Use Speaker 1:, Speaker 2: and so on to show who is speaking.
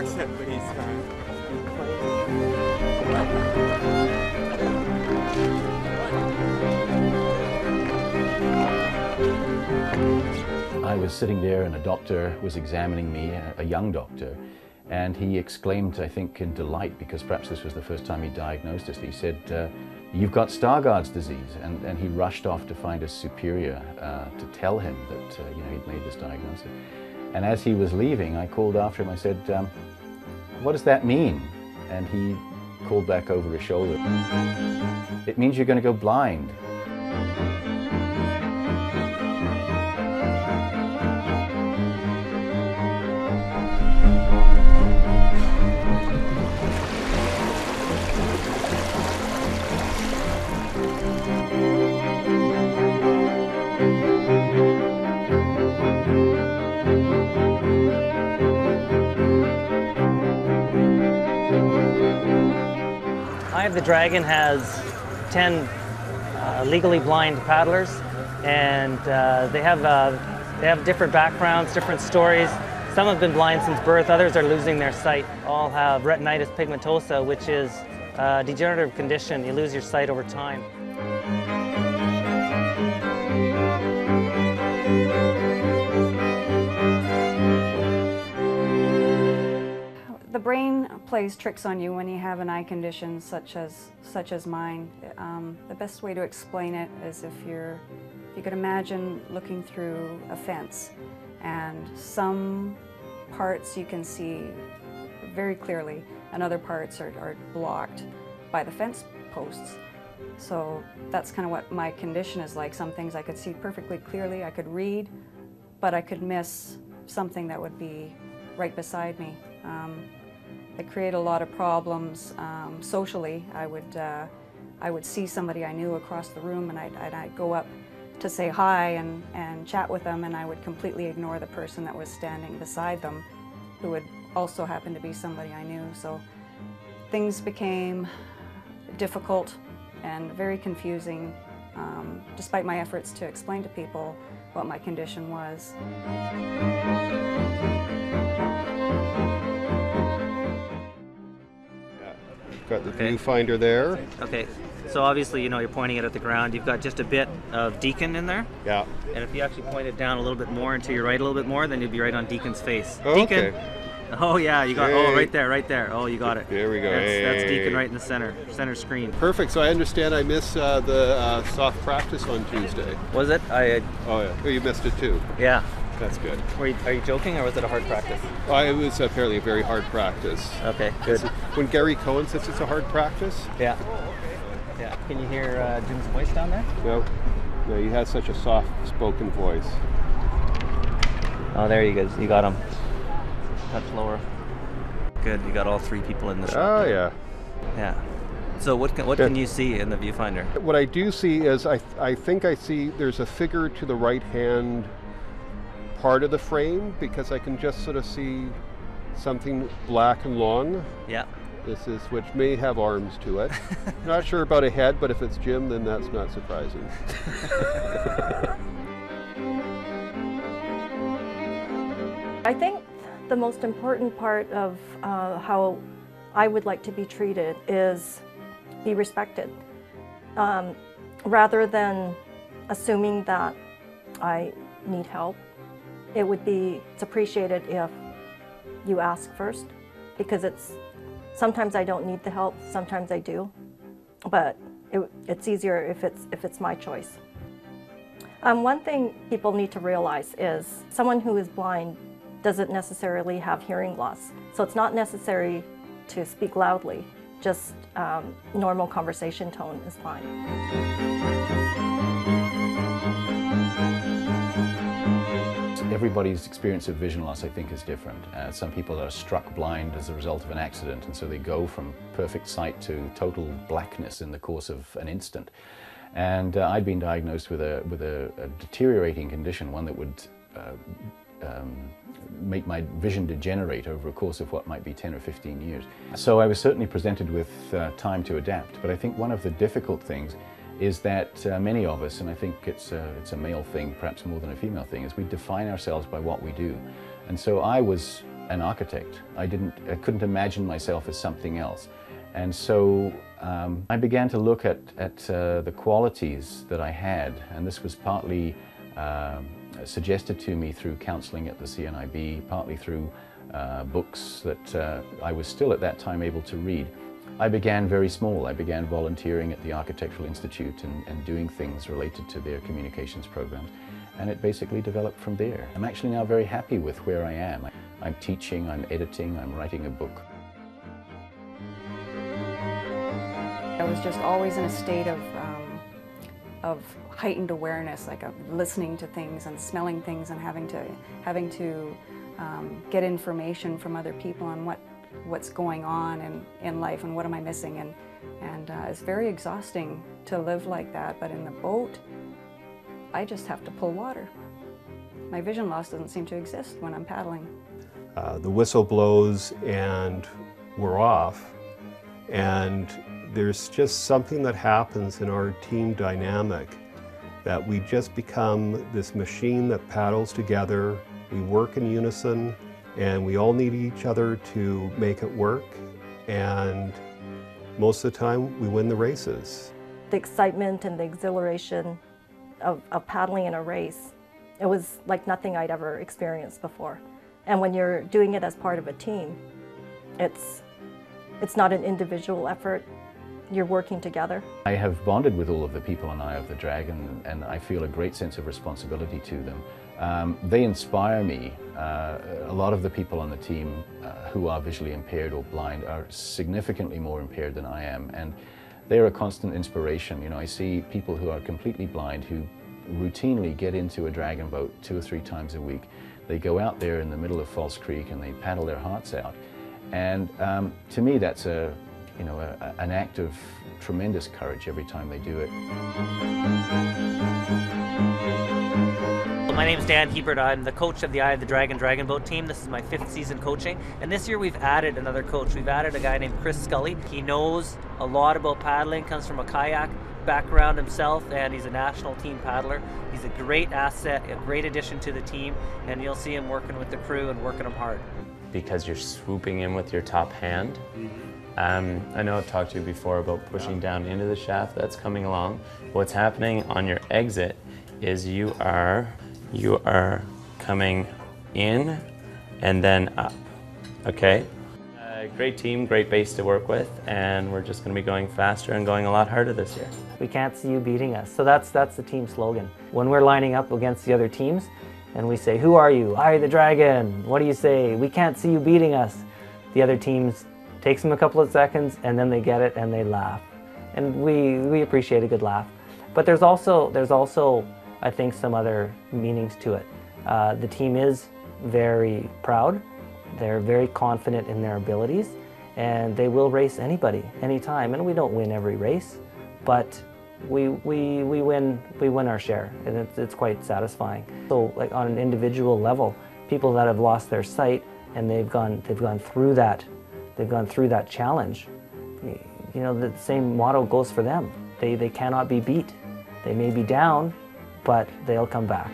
Speaker 1: accent, but he's
Speaker 2: I was sitting there and a doctor was examining me, a young doctor, and he exclaimed, I think in delight, because perhaps this was the first time he diagnosed us, he said, "You've got Stargardt's disease," and he rushed off to find his superior to tell him that he'd made this diagnosis. And as he was leaving, I called after him, I said, "What does that mean?" And he called back over his shoulder, "It means you're going to go blind."
Speaker 3: Eye of the Dragon has 10 legally blind paddlers, and they have different backgrounds, different stories. Some have been blind since birth, others are losing their sight. All have retinitis pigmentosa, which is a degenerative condition. You lose your sight over time.
Speaker 4: The brain plays tricks on you when you have an eye condition such as mine. The best way to explain it is if you could imagine looking through a fence, and some parts you can see very clearly and other parts are blocked by the fence posts. So that's kind of what my condition is like. Some things I could see perfectly clearly, I could read, but I could miss something that would be right beside me. It created a lot of problems socially. I would see somebody I knew across the room, and I'd go up to say hi and chat with them, and I would completely ignore the person that was standing beside them, who would also happen to be somebody I knew. So things became difficult and very confusing, despite my efforts to explain to people what my condition was.
Speaker 5: Got the viewfinder there.
Speaker 3: Okay, so obviously, you're pointing it at the ground. You've got just a bit of Deacon in there.
Speaker 5: Yeah.
Speaker 3: And if you actually point it down a little bit more and to your right a little bit more, then you'll be right on Deacon's face.
Speaker 5: Oh,
Speaker 3: Deacon.
Speaker 5: okay.
Speaker 3: Oh yeah, you got, oh right there. Oh, you got it.
Speaker 5: There we go.
Speaker 3: That's Deacon right in the center screen.
Speaker 5: Perfect, so I understand I missed the soft practice on Tuesday.
Speaker 3: Was it?
Speaker 5: Oh yeah, oh, you missed it too.
Speaker 3: Yeah.
Speaker 5: That's good.
Speaker 3: Are you joking, or was it a hard practice?
Speaker 5: It was apparently a very hard practice.
Speaker 3: Okay, good.
Speaker 5: When Gary Cohen says it's a hard practice?
Speaker 3: Yeah. Yeah. Can you hear Jim's voice down there?
Speaker 5: No, he has such a soft-spoken voice.
Speaker 3: Oh, there he goes. You got him. Touch lower. Good. You got all three people in the shot.
Speaker 5: Oh yeah.
Speaker 3: Yeah. So what can you see in the viewfinder?
Speaker 5: What I do see is I think I see there's a figure to the right hand part of the frame, because I can just sort of see something black and long.
Speaker 3: Yeah.
Speaker 5: Which may have arms to it. Not sure about a head, but if it's Jim, then that's not surprising.
Speaker 6: I think the most important part of how I would like to be treated is be respected. Rather than assuming that I need help, it's appreciated if you ask first, because sometimes I don't need the help, sometimes I do, but it's easier if it's my choice. One thing people need to realize is someone who is blind doesn't necessarily have hearing loss, so it's not necessary to speak loudly. Just normal conversation tone is fine.
Speaker 2: Everybody's experience of vision loss, I think, is different. Some people are struck blind as a result of an accident, and so they go from perfect sight to total blackness in the course of an instant. And I'd been diagnosed with a deteriorating condition, one that would make my vision degenerate over a course of what might be 10 or 15 years. So I was certainly presented with time to adapt, but I think one of the difficult things is that many of us, and I think it's a male thing, perhaps more than a female thing, is we define ourselves by what we do. And so I was an architect. I couldn't imagine myself as something else. And so I began to look at the qualities that I had, and this was partly suggested to me through counseling at the CNIB, partly through books that I was still at that time able to read. I began very small. I began volunteering at the Architectural Institute and doing things related to their communications programs, and it basically developed from there. I'm actually now very happy with where I am. I'm teaching, I'm editing, I'm writing a book.
Speaker 4: I was just always in a state of heightened awareness, like of listening to things and smelling things and having to get information from other people on what's going on in life and what am I missing, and it's very exhausting to live like that. But in the boat, I just have to pull water. My vision loss doesn't seem to exist when I'm paddling.
Speaker 5: The whistle blows and we're off, and there's just something that happens in our team dynamic that we just become this machine that paddles together. We work in unison, and we all need each other to make it work, and most of the time we win the races.
Speaker 6: The excitement and the exhilaration of paddling in a race, it was like nothing I'd ever experienced before. And when you're doing it as part of a team, it's not an individual effort. You're working together. I
Speaker 2: have bonded with all of the people on Eye of the Dragon, and I feel a great sense of responsibility to them. They inspire me. A lot of the people on the team who are visually impaired or blind are significantly more impaired than I am, and they're a constant inspiration. You know, I see people who are completely blind who routinely get into a dragon boat 2 or 3 times a week. They go out there in the middle of False Creek and they paddle their hearts out. And to me, that's an act of tremendous courage every time they do it.
Speaker 3: My name is Dan Ebert. I'm the coach of the Eye of the Dragon Dragon Boat team. This is my 5th season coaching, and this year we've added another coach. We've added a guy named Chris Scully. He knows a lot about paddling, comes from a kayak background himself, and he's a national team paddler. He's a great asset, a great addition to the team, and you'll see him working with the crew and working them hard.
Speaker 1: Because you're swooping in with your top hand. I know I've talked to you before about pushing down into the shaft. That's coming along. What's happening on your exit is you are coming in and then up, okay? Great team, great base to work with, and we're just going to be going faster and going a lot harder this year.
Speaker 3: We can't see you beating us. So that's the team slogan. When we're lining up against the other teams and we say, who are you? Eye of the Dragon. What do you say? We can't see you beating us. The other teams takes them a couple of seconds and then they get it and they laugh. And we appreciate a good laugh. But there's also I think some other meanings to it. The team is very proud. They're very confident in their abilities, and they will race anybody, anytime. And we don't win every race, but we win our share, and it's quite satisfying. So, like on an individual level, people that have lost their sight and they've gone through that challenge. You know, the same motto goes for them. They cannot be beat. They may be down, but they'll come back.